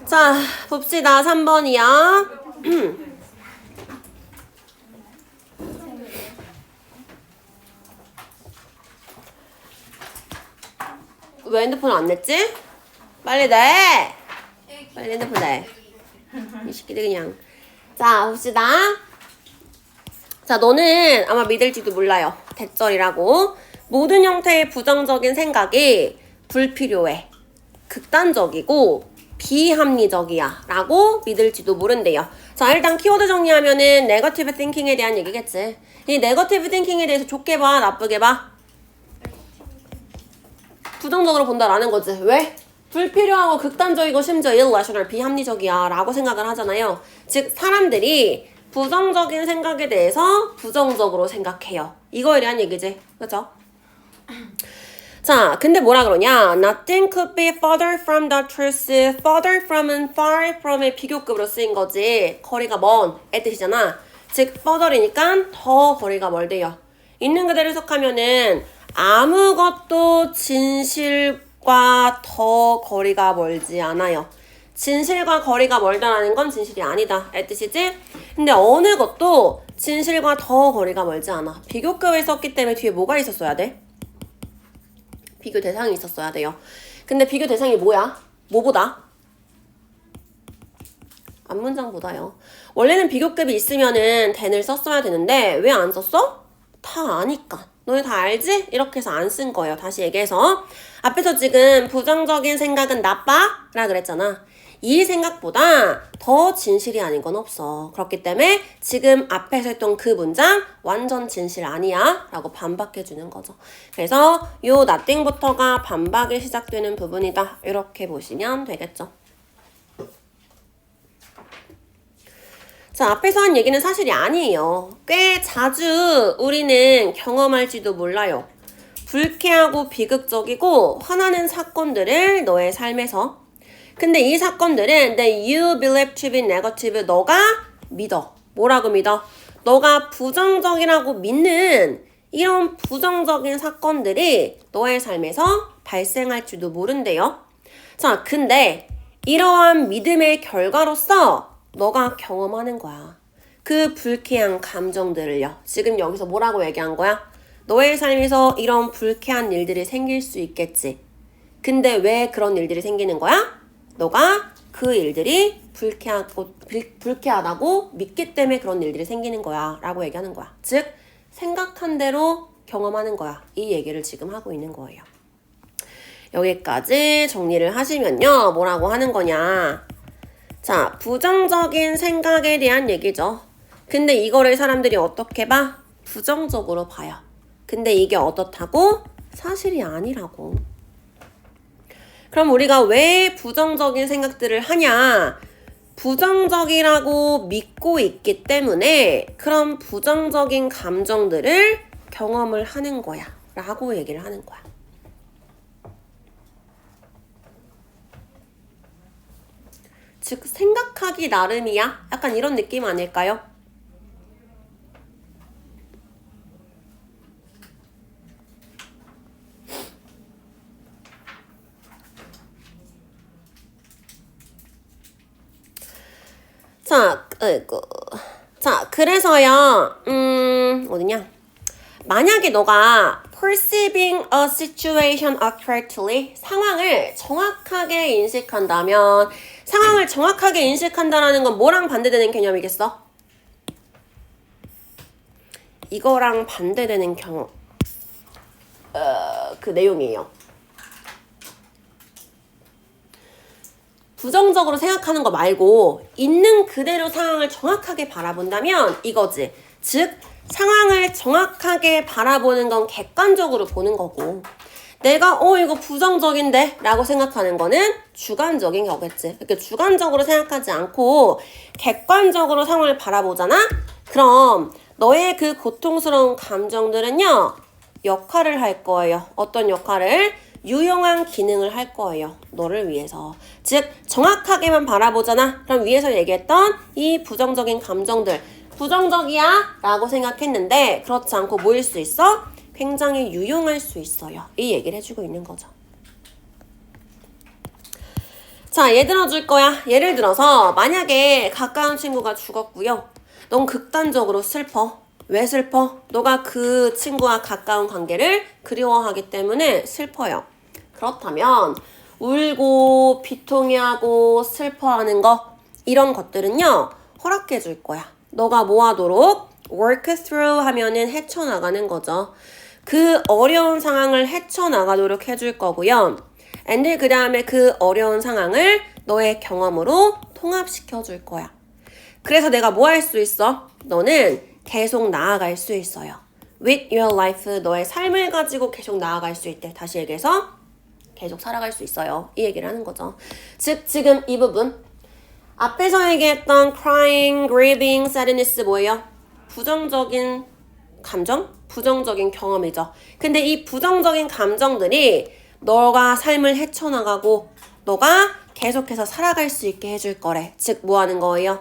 자, 봅시다. 3번이야. 왜 핸드폰 안 냈지? 빨리 내! 빨리 핸드폰 내. 이 새끼들 그냥. 자, 봅시다. 자, 너는 아마 믿을지도 몰라요. 대절이라고. 모든 형태의 부정적인 생각이 불필요해. 극단적이고 비합리적이야. 라고 믿을지도 모른대요. 자, 일단 키워드 정리하면은 네거티브 띵킹에 대한 얘기겠지. 이 네거티브 띵킹에 대해서 좋게 봐, 나쁘게 봐? 부정적으로 본다라는 거지. 왜? 불필요하고 극단적이고 심지어 irrational, 비합리적이야 라고 생각을 하잖아요. 즉 사람들이 부정적인 생각에 대해서 부정적으로 생각해요. 이거에 대한 얘기지. 그죠? 자, 근데 뭐라 그러냐? Nothing could be further from the truth. Further from은 far from의 비교급으로 쓰인 거지. 거리가 먼 의 뜻이잖아. 즉 further이니까 더 거리가 멀대요. 있는 그대로 해석하면은 아무것도 진실과 더 거리가 멀지 않아요. 진실과 거리가 멀다라는 건 진실이 아니다 의 뜻이지? 근데 어느 것도 진실과 더 거리가 멀지 않아. 비교급을 썼기 때문에 뒤에 뭐가 있었어야 돼? 비교 대상이 있었어야 돼요. 근데 비교 대상이 뭐야? 뭐보다? 앞문장보다요. 원래는 비교급이 있으면은 than을 썼어야 되는데 왜 안 썼어? 다 아니까. 너네 다 알지? 이렇게 해서 안 쓴 거예요. 다시 얘기해서. 앞에서 지금 부정적인 생각은 나빠? 라 그랬잖아. 이 생각보다 더 진실이 아닌 건 없어. 그렇기 때문에 지금 앞에서 했던 그 문장 완전 진실 아니야 라고 반박해 주는 거죠. 그래서 요 nothing부터가 반박이 시작되는 부분이다. 이렇게 보시면 되겠죠. 자, 앞에서 한 얘기는 사실이 아니에요. 꽤 자주 우리는 경험할지도 몰라요. 불쾌하고 비극적이고 화나는 사건들을 너의 삶에서. 근데 이 사건들은 that you believe to be negative. 너가 믿어. 뭐라고 믿어? 너가 부정적이라고 믿는 이런 부정적인 사건들이 너의 삶에서 발생할지도 모른대요. 자, 근데 이러한 믿음의 결과로서 너가 경험하는 거야. 그 불쾌한 감정들을요. 지금 여기서 뭐라고 얘기한 거야? 너의 삶에서 이런 불쾌한 일들이 생길 수 있겠지. 근데 왜 그런 일들이 생기는 거야? 너가 그 일들이 불쾌하다고 믿기 때문에 그런 일들이 생기는 거야 라고 얘기하는 거야. 즉 생각한 대로 경험하는 거야. 이 얘기를 지금 하고 있는 거예요. 여기까지 정리를 하시면요. 뭐라고 하는 거냐. 자, 부정적인 생각에 대한 얘기죠. 근데 이거를 사람들이 어떻게 봐? 부정적으로 봐요. 근데 이게 어떻다고? 사실이 아니라고. 그럼 우리가 왜 부정적인 생각들을 하냐? 부정적이라고 믿고 있기 때문에 그런 부정적인 감정들을 경험을 하는 거야 라고 얘기를 하는 거야. 즉 생각하기 나름이야? 약간 이런 느낌 아닐까요? 자, 그래서요, 어디냐? 만약에 너가 perceiving a situation accurately, 상황을 정확하게 인식한다면, 상황을 정확하게 인식한다라는 건 뭐랑 반대되는 개념이겠어? 이거랑 반대되는 그 내용이에요. 부정적으로 생각하는 거 말고 있는 그대로 상황을 정확하게 바라본다면 이거지. 즉 상황을 정확하게 바라보는 건 객관적으로 보는 거고 내가 이거 부정적인데 라고 생각하는 거는 주관적인 거겠지. 그러니까 주관적으로 생각하지 않고 객관적으로 상황을 바라보잖아? 그럼 너의 그 고통스러운 감정들은요 역할을 할 거예요. 어떤 역할을? 유용한 기능을 할 거예요. 너를 위해서. 즉 정확하게만 바라보잖아. 그럼 위에서 얘기했던 이 부정적인 감정들 부정적이야 라고 생각했는데 그렇지 않고 뭐일 수 있어? 굉장히 유용할 수 있어요. 이 얘기를 해주고 있는 거죠. 자, 얘 들어줄 거야. 예를 들어서 만약에 가까운 친구가 죽었고요. 넌 극단적으로 슬퍼. 왜 슬퍼? 너가 그 친구와 가까운 관계를 그리워하기 때문에 슬퍼요. 그렇다면 울고 비통해하고 슬퍼하는 거 이런 것들은요. 허락해 줄 거야. 너가 뭐 하도록 work through 하면은 헤쳐나가는 거죠. 그 어려운 상황을 헤쳐나가도록 해줄 거고요. and 그 다음에 그 어려운 상황을 너의 경험으로 통합시켜 줄 거야. 그래서 내가 뭐 할 수 있어? 너는 계속 나아갈 수 있어요. With your life, 너의 삶을 가지고 계속 나아갈 수 있대. 다시 얘기해서 계속 살아갈 수 있어요. 이 얘기를 하는 거죠. 즉 지금 이 부분 앞에서 얘기했던 crying, grieving, sadness 뭐예요? 부정적인 감정? 부정적인 경험이죠. 근데 이 부정적인 감정들이 너가 삶을 헤쳐나가고 너가 계속해서 살아갈 수 있게 해줄 거래. 즉 뭐 하는 거예요?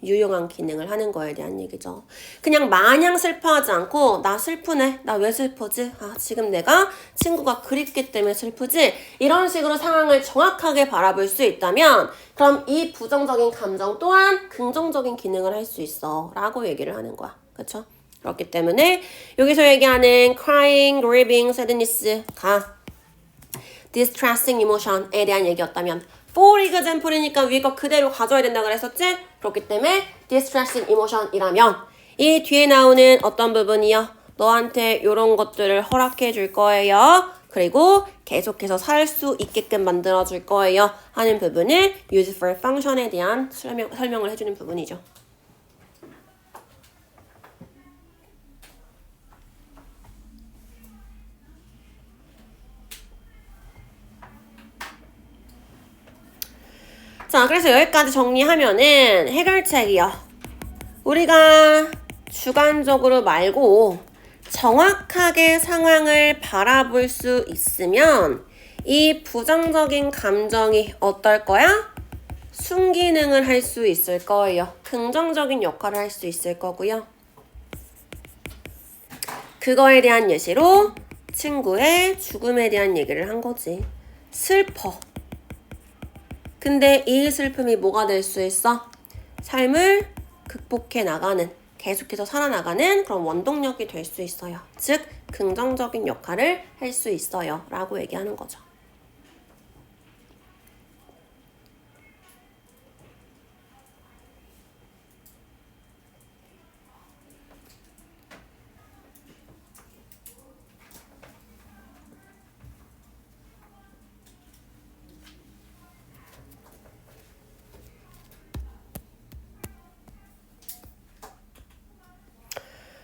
유용한 기능을 하는 거에 대한 얘기죠. 그냥 마냥 슬퍼하지 않고 나 슬프네. 나 왜 슬프지? 아 지금 내가 친구가 그립기 때문에 슬프지? 이런 식으로 상황을 정확하게 바라볼 수 있다면 그럼 이 부정적인 감정 또한 긍정적인 기능을 할 수 있어 라고 얘기를 하는 거야. 그렇죠? 그렇기 때문에 여기서 얘기하는 crying, grieving, sadness가 distressing emotion에 대한 얘기였다면 for example이니까 위에 거 그대로 가져야 된다 그랬었지? 그렇기 때문에 distressing emotion이라면 이 뒤에 나오는 어떤 부분이요? 너한테 이런 것들을 허락해 줄 거예요. 그리고 계속해서 살 수 있게끔 만들어 줄 거예요. 하는 부분을 useful function에 대한 설명을 해주는 부분이죠. 자, 그래서 여기까지 정리하면은 해결책이요. 우리가 주관적으로 말고 정확하게 상황을 바라볼 수 있으면 이 부정적인 감정이 어떨 거야? 순기능을 할 수 있을 거예요. 긍정적인 역할을 할 수 있을 거고요. 그거에 대한 예시로 친구의 죽음에 대한 얘기를 한 거지. 슬퍼. 근데 이 슬픔이 뭐가 될 수 있어? 삶을 극복해 나가는, 계속해서 살아나가는 그런 원동력이 될 수 있어요. 즉, 긍정적인 역할을 할 수 있어요. 라고 얘기하는 거죠.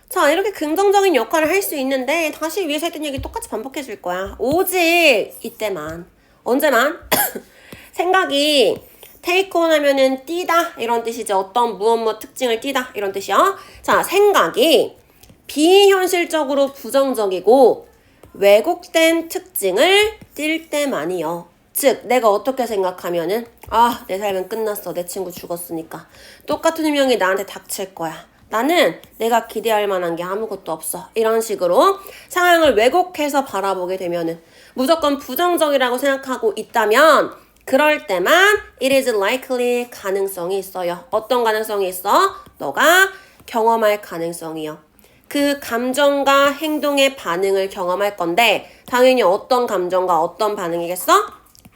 자, 이렇게 긍정적인 역할을 할 수 있는데 다시 위에서 했던 얘기 똑같이 반복해 줄 거야. 오직 이때만. 언제만? 생각이 take on 하면은 띄다 이런 뜻이죠. 어떤 무엇 특징을 띄다 이런 뜻이요. 자, 생각이 비현실적으로 부정적이고 왜곡된 특징을 띌 때만이요. 즉 내가 어떻게 생각하면은 아, 내 삶은 끝났어. 내 친구 죽었으니까. 똑같은 운명이 나한테 닥칠 거야. 나는 내가 기대할 만한 게 아무것도 없어. 이런 식으로 상황을 왜곡해서 바라보게 되면은 무조건 부정적이라고 생각하고 있다면 그럴 때만 it is likely 가능성이 있어요. 어떤 가능성이 있어? 너가 경험할 가능성이요. 그 감정과 행동의 반응을 경험할 건데 당연히 어떤 감정과 어떤 반응이겠어?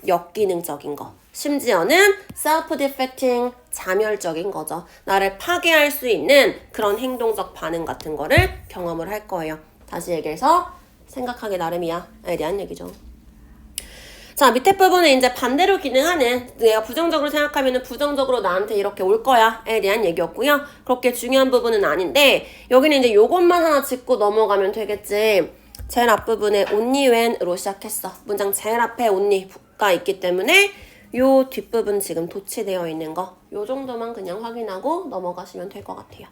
역기능적인 거. 심지어는 self-defecting, 자멸적인 거죠. 나를 파괴할 수 있는 그런 행동적 반응 같은 거를 경험을 할 거예요. 다시 얘기해서 생각하기 나름이야에 대한 얘기죠. 자, 밑에 부분은 이제 반대로 기능하는 내가 부정적으로 생각하면 부정적으로 나한테 이렇게 올 거야에 대한 얘기였고요. 그렇게 중요한 부분은 아닌데 여기는 이제 요것만 하나 짚고 넘어가면 되겠지. 제일 앞부분에 only when으로 시작했어. 문장 제일 앞에 only가 있기 때문에 요 뒷부분 지금 도치되어 있는 거 요 정도만 그냥 확인하고 넘어가시면 될 것 같아요.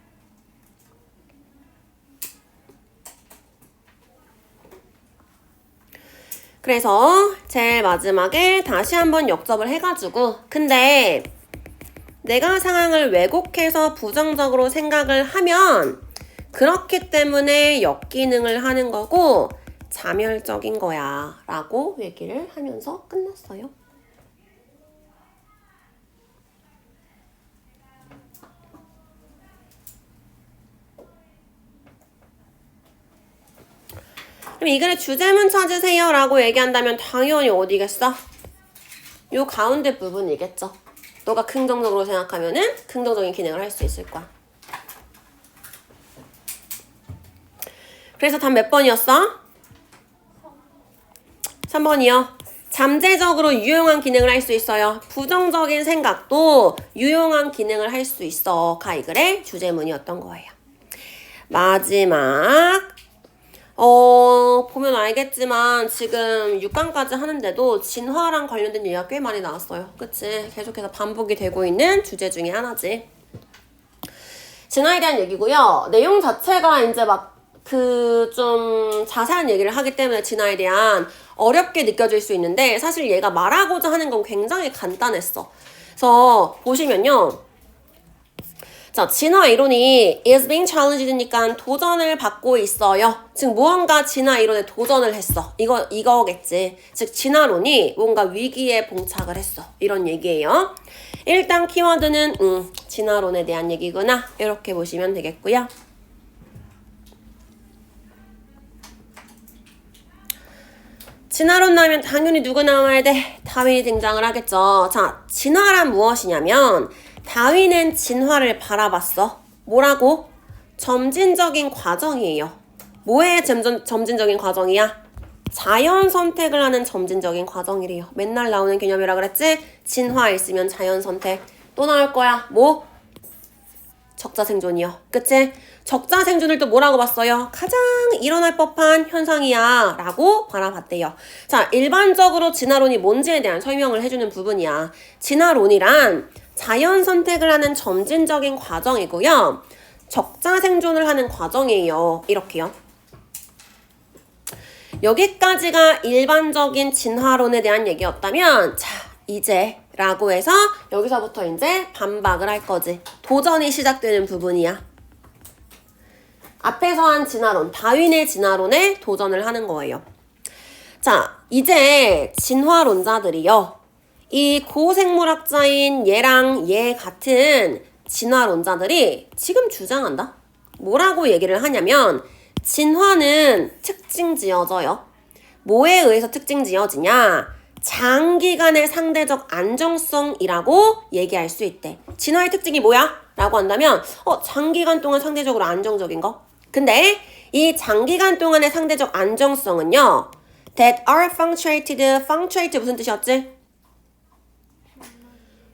그래서 제일 마지막에 다시 한번 역접을 해가지고 근데 내가 상황을 왜곡해서 부정적으로 생각을 하면 그렇기 때문에 역기능을 하는 거고 자멸적인 거야 라고 얘기를 하면서 끝났어요. 그럼 이 글의 주제문 찾으세요 라고 얘기한다면 당연히 어디겠어? 요 가운데 부분이겠죠. 너가 긍정적으로 생각하면은 긍정적인 기능을 할 수 있을 거야. 그래서 답 몇 번이었어? 3번이요. 잠재적으로 유용한 기능을 할 수 있어요. 부정적인 생각도 유용한 기능을 할 수 있어. 가 이 글의 주제문이었던 거예요. 마지막 보면 알겠지만 지금 6강까지 하는데도 진화랑 관련된 얘기가 꽤 많이 나왔어요. 그치? 계속해서 반복이 되고 있는 주제 중에 하나지. 진화에 대한 얘기고요. 내용 자체가 이제 막 좀 자세한 얘기를 하기 때문에 진화에 대한 어렵게 느껴질 수 있는데 사실 얘가 말하고자 하는 건 굉장히 간단했어. 그래서 보시면요. 자, 진화 이론이 is being challenged니까 도전을 받고 있어요. 즉 무언가 진화 이론에 도전을 했어. 이거겠지. 즉 진화론이 뭔가 위기에 봉착을 했어. 이런 얘기예요. 일단 키워드는 진화론에 대한 얘기구나. 이렇게 보시면 되겠고요. 진화론 나오면 당연히 누구 나와야 돼? 다윈이 등장을 하겠죠. 자, 진화란 무엇이냐면 다윈은 진화를 바라봤어. 뭐라고? 점진적인 과정이에요. 뭐의 점진적인 과정이야? 자연 선택을 하는 점진적인 과정이래요. 맨날 나오는 개념이라 그랬지? 진화 있으면 자연 선택. 또 나올 거야. 뭐? 적자 생존이요. 그치? 적자 생존을 또 뭐라고 봤어요? 가장 일어날 법한 현상이야 라고 바라봤대요. 자, 일반적으로 진화론이 뭔지에 대한 설명을 해주는 부분이야. 진화론이란 자연 선택을 하는 점진적인 과정이고요. 적자 생존을 하는 과정이에요. 이렇게요. 여기까지가 일반적인 진화론에 대한 얘기였다면 자, 이제 라고 해서 여기서부터 이제 반박을 할 거지. 도전이 시작되는 부분이야. 앞에서 한 진화론, 다윈의 진화론에 도전을 하는 거예요. 자, 이제 진화론자들이요. 이 고생물학자인 얘랑 얘 같은 진화론자들이 지금 주장한다. 뭐라고 얘기를 하냐면 진화는 특징 지어져요. 뭐에 의해서 특징 지어지냐? 장기간의 상대적 안정성이라고 얘기할 수 있대. 진화의 특징이 뭐야? 라고 한다면 장기간 동안 상대적으로 안정적인 거. 근데 이 장기간 동안의 상대적 안정성은요. that are punctuated 무슨 뜻이었지?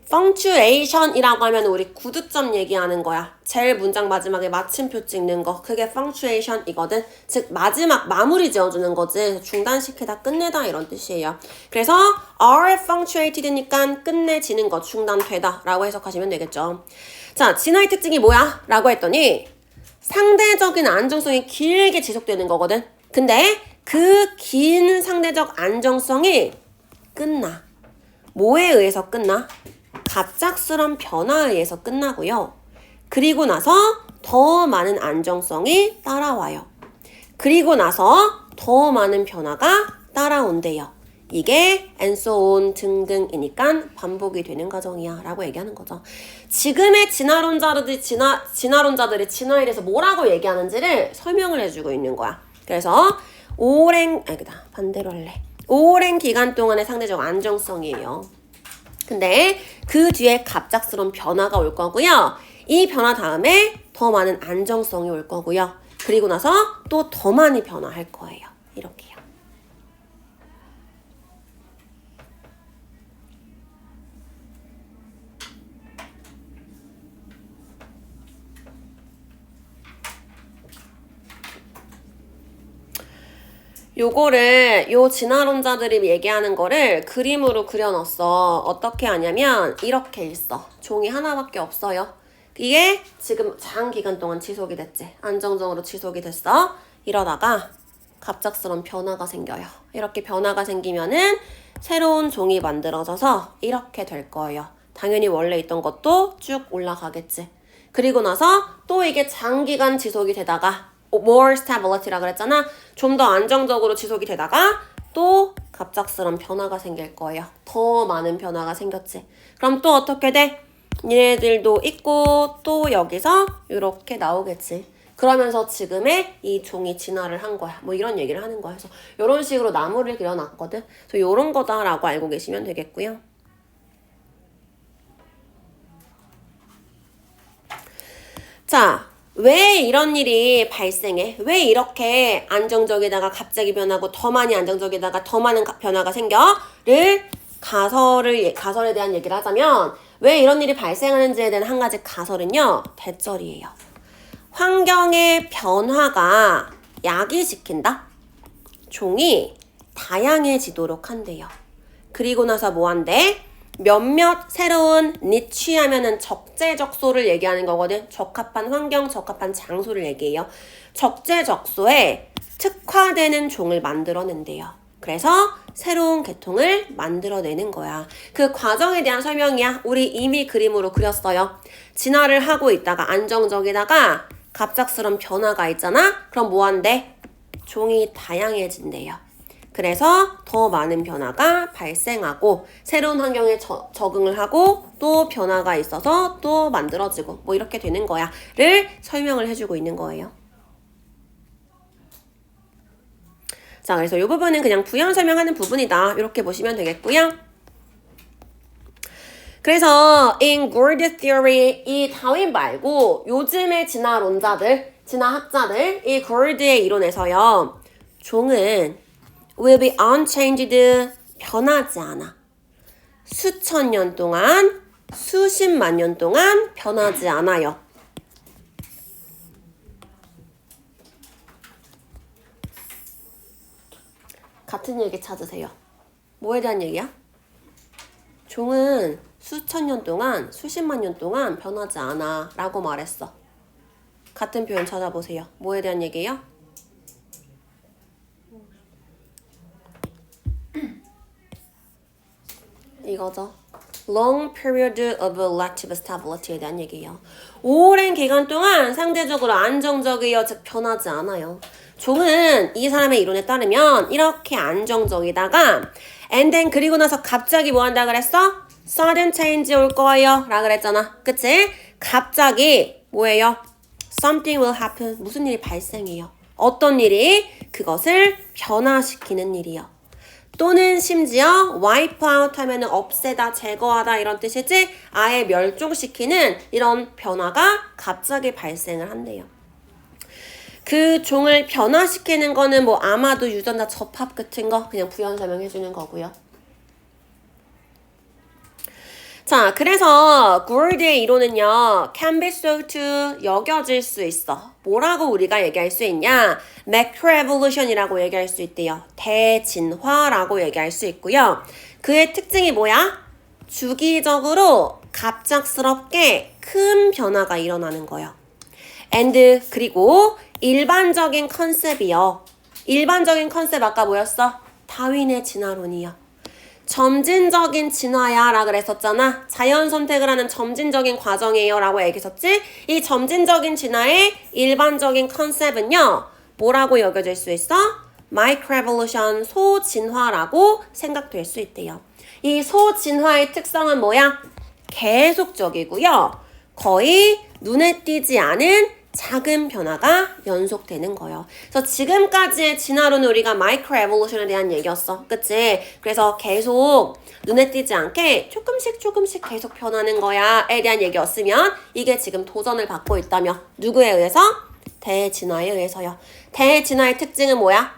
punctuation이라고 하면 우리 구두점 얘기하는 거야. 제일 문장 마지막에 마침표 찍는 거. 그게 punctuation이거든. 즉 마지막 마무리 지어주는 거지. 중단시키다 끝내다 이런 뜻이에요. 그래서 are punctuated니까 끝내지는 거, 중단되다 라고 해석하시면 되겠죠. 자, 진화의 특징이 뭐야? 라고 했더니 상대적인 안정성이 길게 지속되는 거거든. 근데 그 긴 상대적 안정성이 끝나. 뭐에 의해서 끝나? 갑작스런 변화에 의해서 끝나고요. 그리고 나서 더 많은 안정성이 따라와요. 그리고 나서 더 많은 변화가 따라온대요. 이게 and so on 등등이니까 반복이 되는 과정이야 라고 얘기하는 거죠. 지금의 진화론자들이 진화에 대해서 뭐라고 얘기하는지를 설명을 해주고 있는 거야. 그래서 오랜 기간 동안의 상대적 안정성이에요. 근데 그 뒤에 갑작스러운 변화가 올 거고요. 이 변화 다음에 더 많은 안정성이 올 거고요. 그리고 나서 또 더 많이 변화할 거예요. 이렇게요. 요 진화론자들이 얘기하는 거를 그림으로 그려놨어. 어떻게 하냐면 이렇게 있어. 종이 하나밖에 없어요. 이게 지금 장기간 동안 지속이 됐지. 안정적으로 지속이 됐어. 이러다가 갑작스러운 변화가 생겨요. 이렇게 변화가 생기면은 새로운 종이 만들어져서 이렇게 될 거예요. 당연히 원래 있던 것도 쭉 올라가겠지. 그리고 나서 또 이게 장기간 지속이 되다가 more stability라 그랬잖아. 좀 더 안정적으로 지속이 되다가 또 갑작스러운 변화가 생길 거예요. 더 많은 변화가 생겼지. 그럼 또 어떻게 돼? 얘네들도 있고 또 여기서 이렇게 나오겠지. 그러면서 지금의 이 종이 진화를 한 거야. 뭐 이런 얘기를 하는 거야. 그래서 이런 식으로 나무를 그려놨거든. 그래서 이런 거다라고 알고 계시면 되겠고요. 자, 왜 이런 일이 발생해? 왜 이렇게 안정적이다가 갑자기 변하고 더 많이 안정적이다가 더 많은 변화가 생겨?를 가설에 대한 얘기를 하자면 왜 이런 일이 발생하는지에 대한 한 가지 가설은요. 대절이에요. 환경의 변화가 야기시킨다. 종이 다양해지도록 한대요. 그리고 나서 뭐 한대? 몇몇 새로운 니치 하면은 적재적소를 얘기하는 거거든. 적합한 환경, 적합한 장소를 얘기해요. 적재적소에 특화되는 종을 만들어낸대요. 그래서 새로운 계통을 만들어내는 거야. 그 과정에 대한 설명이야. 우리 이미 그림으로 그렸어요. 진화를 하고 있다가 안정적이다가 갑작스런 변화가 있잖아? 그럼 뭐 한대? 종이 다양해진대요. 그래서 더 많은 변화가 발생하고 새로운 환경에 적응을 하고 또 변화가 있어서 또 만들어지고 뭐 이렇게 되는 거야 를 설명을 해주고 있는 거예요. 자, 그래서 이 부분은 그냥 부연 설명하는 부분이다 이렇게 보시면 되겠고요. 그래서 in Gould theory 이 다윈 말고 요즘의 진화론자들, 진화학자들 이 Gould의 이론에서요. 종은 will be unchanged 변하지 않아. 수천 년 동안, 수십만 년 동안 변하지 않아요. 같은 얘기 찾으세요. 뭐에 대한 얘기야? 종은 수천 년 동안, 수십만 년 동안 변하지 않아 라고 말했어. 같은 표현 찾아보세요. 뭐에 대한 얘기예요? 이거죠. Long period of relative stability에 대한 얘기예요. 오랜 기간 동안 상대적으로 안정적이어 즉 변하지 않아요. 종은 이 사람의 이론에 따르면 이렇게 안정적이다가 and then 그리고 나서 갑자기 뭐 한다 그랬어? Sudden change 올 거예요 라 그랬잖아. 그치? 갑자기 뭐예요? Something will happen. 무슨 일이 발생해요. 어떤 일이? 그것을 변화시키는 일이요. 또는 심지어 wipe out 하면은 없애다, 제거하다 이런 뜻이지 아예 멸종시키는 이런 변화가 갑자기 발생을 한대요. 그 종을 변화시키는 거는 뭐 아마도 유전자 접합 같은 거 그냥 부연 설명해 주는 거고요. 자, 그래서 Gould의 이론은요. can be thought to 여겨질 수 있어. 뭐라고 우리가 얘기할 수 있냐? macroevolution이라고 얘기할 수 있대요. 대진화라고 얘기할 수 있고요. 그의 특징이 뭐야? 주기적으로 갑작스럽게 큰 변화가 일어나는 거예요. and 그리고 일반적인 컨셉이요. 일반적인 컨셉 아까 뭐였어? 다윈의 진화론이요. 점진적인 진화야 라 그랬었잖아. 자연 선택을 하는 점진적인 과정이에요 라고 얘기했었지. 이 점진적인 진화의 일반적인 컨셉은요. 뭐라고 여겨질 수 있어? Microevolution, 소진화라고 생각될 수 있대요. 이 소진화의 특성은 뭐야? 계속적이고요. 거의 눈에 띄지 않은 작은 변화가 연속되는 거예요. 그래서 지금까지의 진화론은 우리가 마이크로 에볼루션에 대한 얘기였어. 그치? 그래서 계속 눈에 띄지 않게 조금씩 계속 변하는 거야에 대한 얘기였으면 이게 지금 도전을 받고 있다며. 누구에 의해서? 대진화에 의해서요. 대진화의 특징은 뭐야?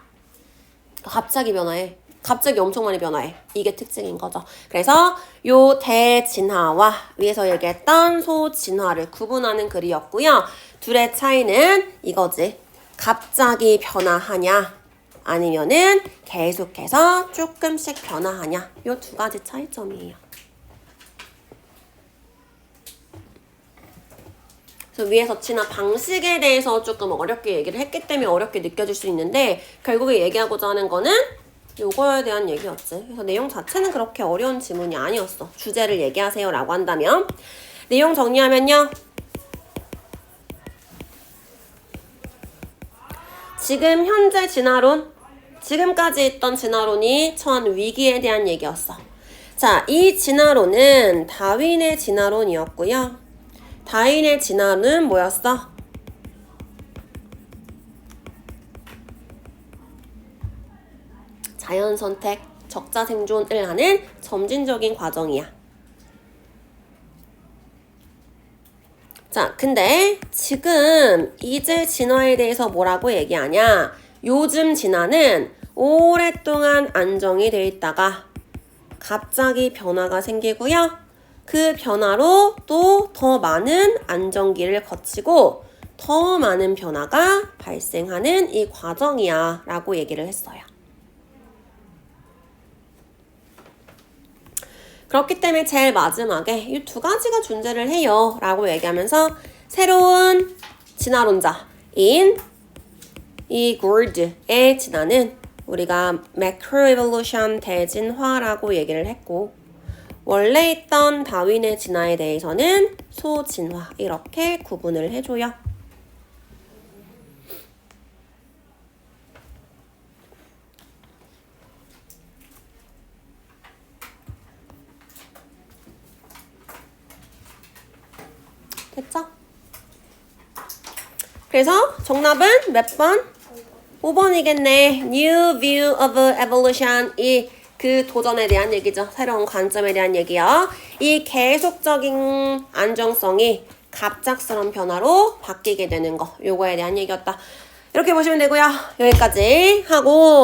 갑자기 변화해. 갑자기 엄청 많이 변화해. 이게 특징인 거죠. 그래서 요 대진화와 위에서 얘기했던 소진화를 구분하는 글이었고요. 둘의 차이는 이거지. 갑자기 변화하냐 아니면은 계속해서 조금씩 변화하냐. 요 두 가지 차이점이에요. 그래서 위에서 진화 방식에 대해서 조금 어렵게 얘기를 했기 때문에 어렵게 느껴질 수 있는데 결국에 얘기하고자 하는 거는 요거에 대한 얘기였지. 그래서 내용 자체는 그렇게 어려운 지문이 아니었어. 주제를 얘기하세요 라고 한다면. 내용 정리하면요. 지금 현재 진화론, 지금까지 있던 진화론이 처한 위기에 대한 얘기였어. 자, 이 진화론은 다윈의 진화론이었고요. 다윈의 진화는 뭐였어? 자연 선택, 적자 생존을 하는 점진적인 과정이야. 자, 근데 지금 이제 진화에 대해서 뭐라고 얘기하냐? 요즘 진화는 오랫동안 안정이 돼 있다가 갑자기 변화가 생기고요. 그 변화로 또 더 많은 안정기를 거치고 더 많은 변화가 발생하는 이 과정이야 라고 얘기를 했어요. 그렇기 때문에 제일 마지막에 이 두 가지가 존재를 해요 라고 얘기하면서 새로운 진화론자인 이 고르드의 진화는 우리가 매크로에볼루션 대진화라고 얘기를 했고 원래 있던 다윈의 진화에 대해서는 소진화 이렇게 구분을 해줘요. 됐죠? 그래서 정답은 몇 번? 5번이겠네. New view of evolution. 이 그 도전에 대한 얘기죠. 새로운 관점에 대한 얘기요. 이 계속적인 안정성이 갑작스러운 변화로 바뀌게 되는 거. 요거에 대한 얘기였다. 이렇게 보시면 되고요. 여기까지 하고